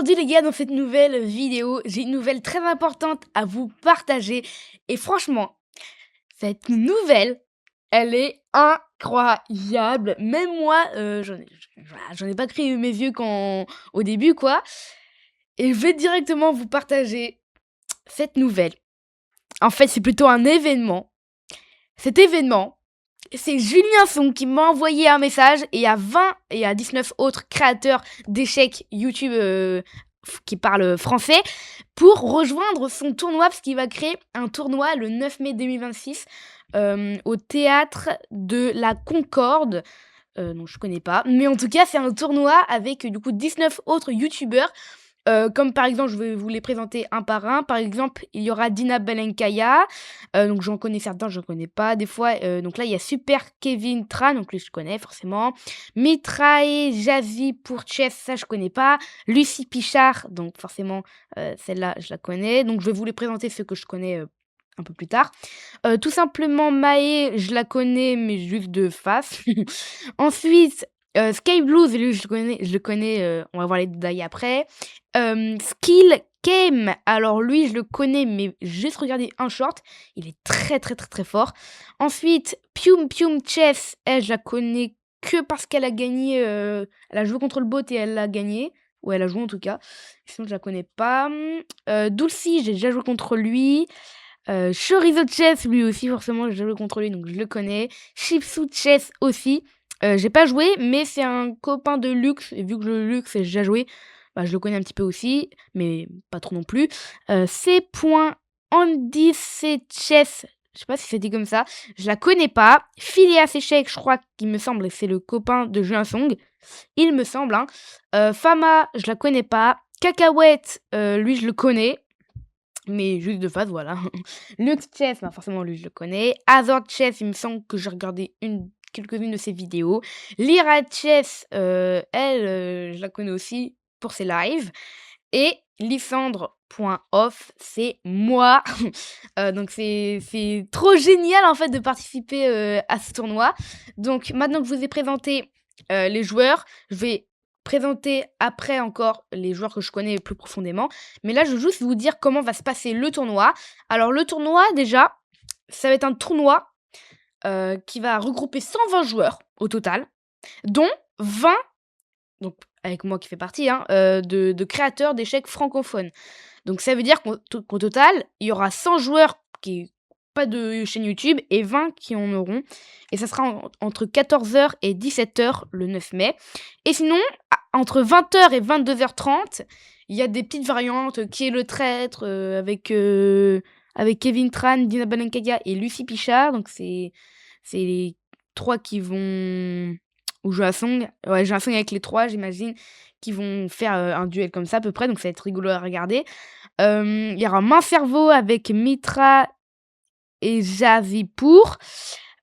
aujourd'hui les gars, dans cette nouvelle vidéo, j'ai une nouvelle très importante à vous partager. Et franchement, cette nouvelle, elle est incroyable. Même moi, j'en ai pas cru mes yeux au début quoi. Et je vais directement vous partager cette nouvelle. En fait, c'est plutôt un événement. Cet événement, c'est Julien Song qui m'a envoyé un message et il y a 20 et il y a 19 autres créateurs d'échecs YouTube qui parlent français pour rejoindre son tournoi parce qu'il va créer un tournoi le 9 mai 2026 au théâtre de la Concorde. Non, je connais pas. Mais en tout cas, c'est un tournoi avec du coup 19 autres youtubeurs. Comme par exemple, je vais vous les présenter un par un. Par exemple, il y aura Dina Balenkaya, donc j'en connais certains, je ne connais pas. Des fois, donc là, il y a Super Kevin Tran, donc lui, je connais forcément. Mitrae Jazzy pour Chess, ça, je connais pas. Lucie Pichard, donc forcément, celle-là, je la connais. Donc je vais vous les présenter ceux que je connais un peu plus tard. Tout simplement, Mae, je la connais, mais juste de face. Ensuite, Sky Blues, lui, je le connais, on va voir les détails après. Skill Game, alors lui, je le connais, mais juste regardez un short, il est très très très très fort. Ensuite, Pium Pium Chess, elle, je la connais que parce qu'elle a gagné, elle a joué contre le bot et elle l'a gagné. Ou elle a joué en tout cas. Sinon, je la connais pas. Dulcie, j'ai déjà joué contre lui. Chorizo Chess, lui aussi, forcément, j'ai déjà joué contre lui, donc je le connais. Chipsu Chess aussi. J'ai pas joué, mais c'est un copain de Lux, et vu que le Lux, j'ai déjà joué, bah, je le connais un petit peu aussi, mais pas trop non plus. C.Andy Chess, je sais pas si c'est dit comme ça, je la connais pas. Phileas Échec, je crois qu'il me semble, c'est le copain de Julien Song, il me semble. Hein. Fama, je la connais pas. Cacahuète, lui, je le connais. Mais juste de face, voilà. Lux Chess, bah forcément, lui, je le connais. Hazard Chess, il me semble que j'ai regardé quelques-unes de ses vidéos. Lyra Chess, elle, je la connais aussi pour ses lives. Et Lysandre.off, c'est moi. Donc c'est trop génial en fait de participer à ce tournoi. Donc maintenant que je vous ai présenté les joueurs, je vais présenter après encore les joueurs que je connais plus profondément. Mais là, je veux juste vous dire comment va se passer le tournoi. Alors le tournoi, déjà, ça va être un tournoi qui va regrouper 120 joueurs au total, dont 20, donc avec moi qui fais partie, hein, de créateurs d'échecs francophones. Donc ça veut dire qu'au total, il y aura 100 joueurs qui pas de chaîne YouTube et 20 qui en auront. Et ça sera entre 14h et 17h le 9 mai. Et sinon, entre 20h et 22h30, il y a des petites variantes, qui est le traître, avec Kevin Tran, Dina Balenkaya et Lucie Pichard. Donc c'est les 3 qui vont... Ou jouer à Song. Ouais, jouer à Song avec les 3, j'imagine, qui vont faire un duel comme ça à peu près. Donc ça va être rigolo à regarder. Il y aura Main Cerveau avec Mitra et Jazipour.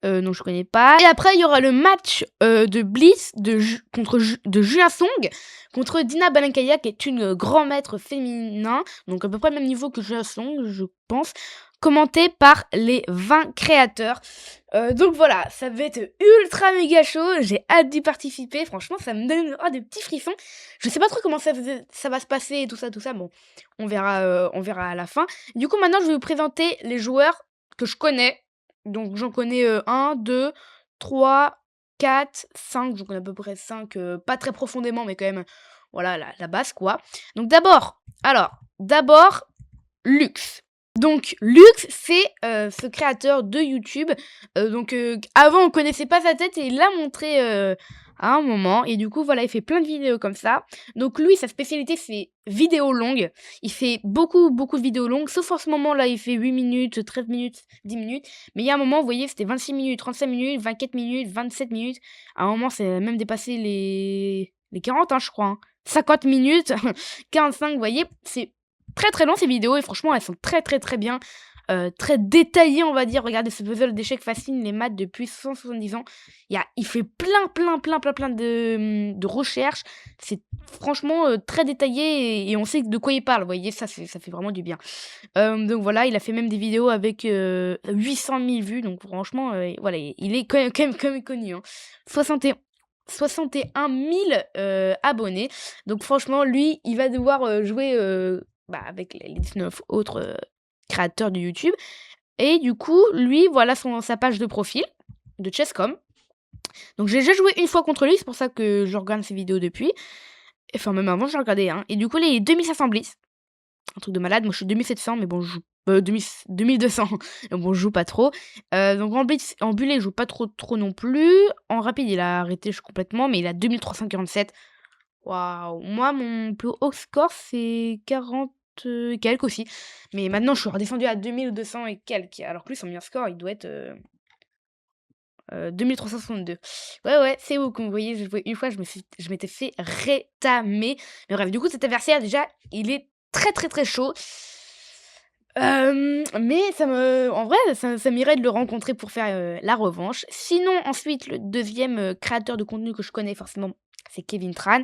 Non, je connais pas. Et après, il y aura le match de Bliss de Julien Song contre Dina Balenkaya, qui est une grand maître féminin, donc à peu près le même niveau que Julien Song, je pense, commenté par les 20 créateurs. Donc voilà, ça va être ultra méga chaud, j'ai hâte d'y participer, franchement ça me donne des petits frissons. Je sais pas trop comment ça va se passer et tout ça, bon, on verra à la fin. Du coup maintenant je vais vous présenter les joueurs que je connais. Donc j'en connais 1, 2, 3, 4, 5, j'en connais à peu près 5, pas très profondément mais quand même, voilà la base quoi. Donc d'abord, Lux. Donc Lux, c'est ce créateur de YouTube. Donc avant on connaissait pas sa tête et il l'a montré à un moment. Et du coup voilà, il fait plein de vidéos comme ça. Donc lui, sa spécialité c'est vidéos longues. Il fait beaucoup de vidéos longues. Sauf en ce moment là, il fait 8 minutes, 13 minutes, 10 minutes. Mais il y a un moment, vous voyez, c'était 26 minutes, 35 minutes, 24 minutes, 27 minutes. À un moment, c'est même dépassé les 40, hein, je crois. Hein. 50 minutes, 45, vous voyez, c'est très long ces vidéos et franchement elles sont très bien, très détaillées on va dire. Regardez ce puzzle d'échecs fascine les maths depuis 170 ans. Il fait plein de recherches. C'est franchement très détaillé et on sait de quoi il parle. Vous voyez, ça fait vraiment du bien. Donc voilà, il a fait même des vidéos avec 800 000 vues. Donc franchement, voilà, il est quand même connu. Hein. 61 000 abonnés. Donc franchement, lui, il va devoir jouer avec les 19 autres créateurs de YouTube. Et du coup, lui, voilà sa page de profil de Chesscom. Donc j'ai déjà joué une fois contre lui, c'est pour ça que je regarde ses vidéos depuis. Enfin, même avant, je regardais. Hein. Et du coup, là, il est 2500 blitz. Un truc de malade. Moi, je suis 2700, mais bon, je joue. 2200. Mais bon, je joue pas trop. Donc en blitz, en bullet, je joue pas trop non plus. En rapide, il a arrêté complètement, mais il a 2347. Waouh. Moi, mon plus haut score, c'est 40 et quelques aussi. Mais maintenant, je suis redescendu à 2200 et quelques. Alors que lui, son meilleur score, il doit être 2362. Ouais, c'est où, comme vous voyez, une fois, je m'étais fait rétamer. Mais bref, du coup, cet adversaire, déjà, il est très, très, très chaud. Mais en vrai, ça m'irait de le rencontrer pour faire la revanche. Sinon, ensuite, le deuxième créateur de contenu que je connais forcément, c'est Kevin Tran.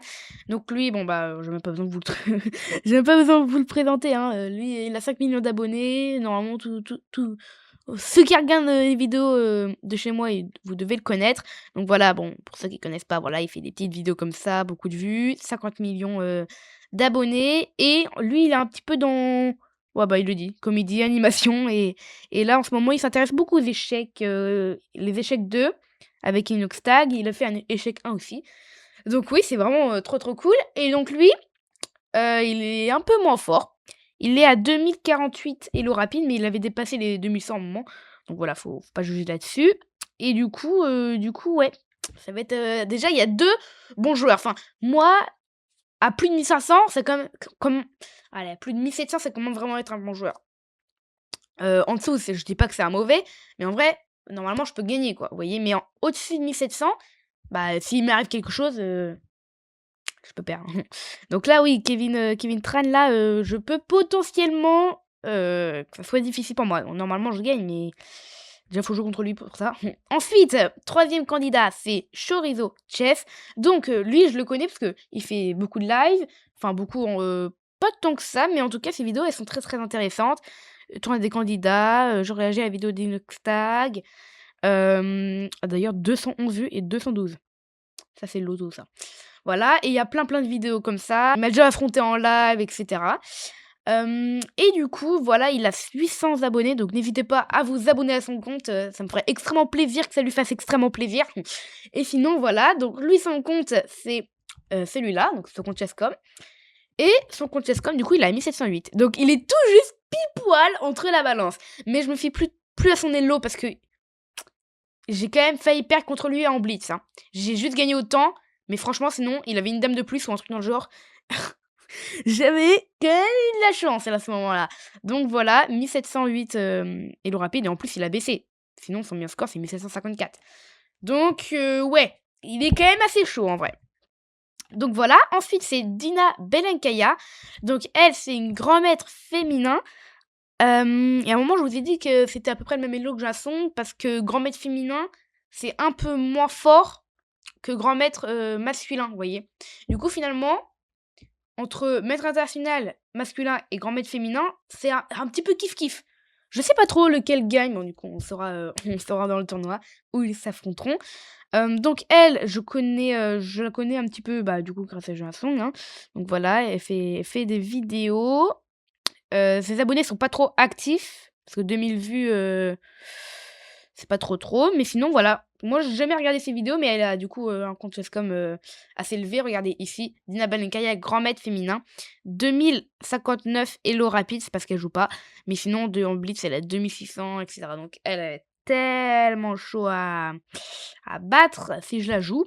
Donc lui, bon bah, j'ai même pas besoin de vous le, j'ai même pas besoin de vous le présenter. Hein. Lui, il a 5 millions d'abonnés. Normalement, tout, ceux qui regardent les vidéos de chez moi, vous devez le connaître. Donc voilà, bon, pour ceux qui connaissent pas, voilà, il fait des petites vidéos comme ça, beaucoup de vues, 50 millions d'abonnés. Et lui, il est un petit peu dans... Ouais, bah, il le dit, comédie, animation. Et là, en ce moment, il s'intéresse beaucoup aux échecs, les échecs 2 avec Inox Tag. Il a fait un échec 1 aussi. Donc oui, c'est vraiment trop, trop cool. Et donc lui, il est un peu moins fort. Il est à 2048 Elo rapide, mais il avait dépassé les 2100 à un moment. Donc voilà, faut pas juger là-dessus. Et du coup, ouais, ça va être... déjà, il y a 2 bons joueurs. Enfin, moi, à plus de 1500, c'est comme... Allez, à plus de 1700, ça commence vraiment à être un bon joueur. En dessous, je dis pas que c'est un mauvais, mais en vrai, normalement, je peux gagner, quoi. Vous voyez, mais au-dessus de 1700, bah, s'il m'arrive quelque chose, je peux perdre. Donc là, oui, Kevin Tran, là, je peux potentiellement que ça soit difficile pour moi. Normalement, je gagne, mais déjà, faut jouer contre lui pour ça. Ensuite, troisième candidat, c'est Chorizo Chess. Donc, lui, je le connais parce qu'il fait beaucoup de live. Enfin, beaucoup, pas tant que ça, mais en tout cas, ses vidéos, elles sont très, très intéressantes. Tourne des candidats, je réagis à la vidéo d'Inoxtag. D'ailleurs, 211 vues et 212. Ça, c'est le loto, ça. Voilà, et il y a plein de vidéos comme ça. Il m'a déjà affronté en live, etc. Et du coup, voilà, il a 800 abonnés, donc n'hésitez pas à vous abonner à son compte. Ça me ferait extrêmement plaisir que ça lui fasse extrêmement plaisir. Et sinon, voilà, donc lui, son compte, c'est celui-là, donc son compte Chesscom. Et son compte Chesscom, du coup, il a 1708. Donc, il est tout juste pile-poil entre la balance. Mais je me fie plus à son elo parce que j'ai quand même failli perdre contre lui en blitz. Hein. J'ai juste gagné autant, mais franchement, sinon, il avait une dame de plus ou un truc dans le genre. J'avais quand même eu de la chance à ce moment-là. Donc voilà, 1708 Elo rapide, et en plus, il a baissé. Sinon, son meilleur score, c'est 1754. Donc, ouais, il est quand même assez chaud en vrai. Donc voilà, ensuite c'est Dina Belenkaya. Donc elle, c'est une grand maître féminin. Et à un moment, je vous ai dit que c'était à peu près le même elo que Jason, parce que grand maître féminin, c'est un peu moins fort que grand maître masculin, vous voyez. Du coup, finalement, entre maître international masculin et grand maître féminin, c'est un petit peu kiff-kiff. Je sais pas trop lequel gagne, bon, du coup, on saura dans le tournoi où ils s'affronteront. Donc elle, je la connais un petit peu, bah, du coup, grâce à Jason, hein. Donc voilà, elle fait des vidéos. Ses abonnés sont pas trop actifs, parce que 2000 vues, c'est pas trop. Mais sinon, voilà. Moi, j'ai jamais regardé ses vidéos, mais elle a du coup un compte Chesscom assez élevé. Regardez ici, Dina Belenkaya, grand maître féminin. 2059 Elo rapide, c'est parce qu'elle joue pas. Mais sinon, en blitz, elle a 2600, etc. Donc, elle est tellement chaud à battre si je la joue.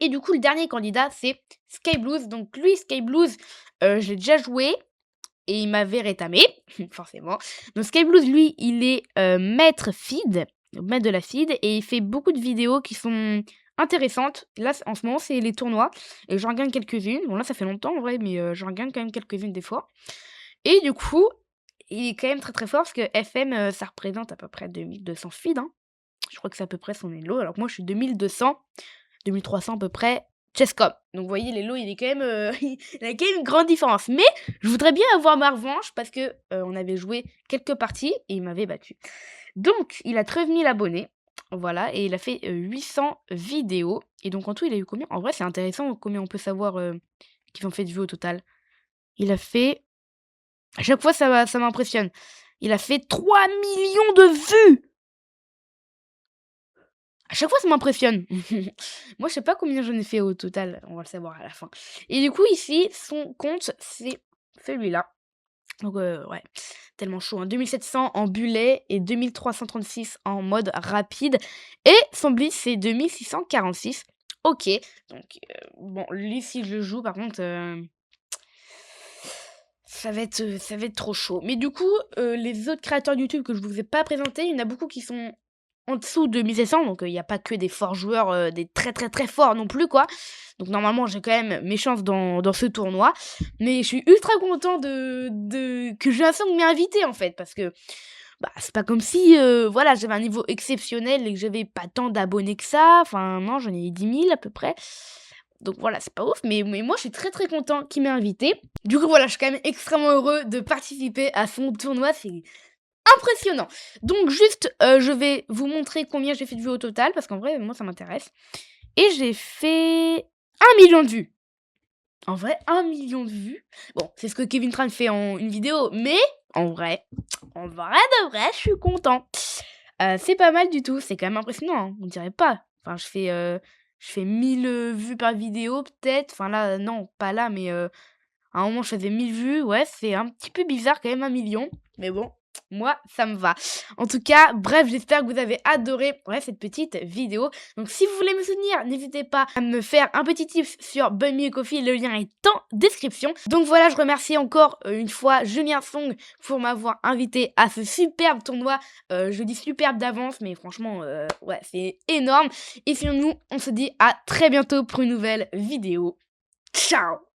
Et du coup, le dernier candidat, c'est Skyblues. Donc, lui, Skyblues, je l'ai déjà joué. Et il m'avait rétamé, forcément. Donc Skyblues, lui, il est maître feed, maître de la feed, et il fait beaucoup de vidéos qui sont intéressantes. Là, en ce moment, c'est les tournois, et j'en gagne quelques-unes. Bon, là, ça fait longtemps, en vrai, mais j'en gagne quand même quelques-unes des fois. Et du coup, il est quand même très très fort, parce que FM, ça représente à peu près 2200 feeds. Hein. Je crois que c'est à peu près son elo, alors que moi, je suis 2200, 2300 à peu près. Chesscom. Donc vous voyez, l'elo, il est quand même, il y a quand même une grande différence. Mais je voudrais bien avoir ma revanche parce que on avait joué quelques parties et il m'avait battu. Donc il a 13 000 abonnés. Voilà et il a fait, 800 vidéos et donc en tout, il a eu combien? En vrai, c'est intéressant combien on peut savoir, qu'ils ont fait de vues au total. Il a fait à chaque fois ça m'impressionne. Il a fait 3 millions de vues! À chaque fois, ça m'impressionne. Moi, je sais pas combien j'en ai fait au total, on va le savoir à la fin et du coup, ici, son compte, c'est celui-là. Donc ouais, tellement chaud, hein. 2 700 en bullet et 2 336 en mode rapide et son blitz, c'est 2 646. OK, donc bon, lui, si je le joue, par contre, ça va être trop chaud. Mais du coup, les autres créateurs YouTube que je vous ai pas présentés, il y en a beaucoup qui sont en dessous de 1 700, donc il y a pas que des forts joueurs, des très, très, très forts non plus, quoi. Donc normalement, j'ai quand même mes chances dans ce tournoi. Mais je suis ultra content de que Junsong m'ait invité, en fait, parce que, bah, c'est pas comme si, voilà, j'avais un niveau exceptionnel et que j'avais pas tant d'abonnés que ça. Enfin, non, j'en ai 10 000 à peu près. Donc voilà, c'est pas ouf, mais moi, je suis très, très content qu'il m'ait invité. Du coup, voilà, je suis quand même extrêmement heureux de participer à son tournoi. C'est impressionnant. Donc juste, je vais vous montrer combien j'ai fait de vues au total, parce qu'en vrai, moi, ça m'intéresse. Et j'ai fait 1 million de vues. En vrai, 1 million de vues. Bon, c'est ce que Kevin Tran fait en une vidéo, mais en vrai de vrai, je suis content. C'est pas mal du tout, c'est quand même impressionnant, hein, on dirait pas. Enfin, je fais 1000 vues par vidéo peut-être. Enfin là, non, pas là, mais à un moment, je faisais 1000 vues. Ouais, c'est un petit peu bizarre quand même 1 million, mais bon, moi, ça me va. En tout cas, bref, j'espère que vous avez adoré, ouais, cette petite vidéo. Donc si vous voulez me soutenir, n'hésitez pas à me faire un petit tips sur Buy Me a Coffee, le lien est en description. Donc voilà, je remercie encore une fois Julien Song pour m'avoir invité à ce superbe tournoi. Je dis superbe d'avance, mais franchement, ouais, c'est énorme. Et sinon, nous, on se dit à très bientôt pour une nouvelle vidéo. Ciao!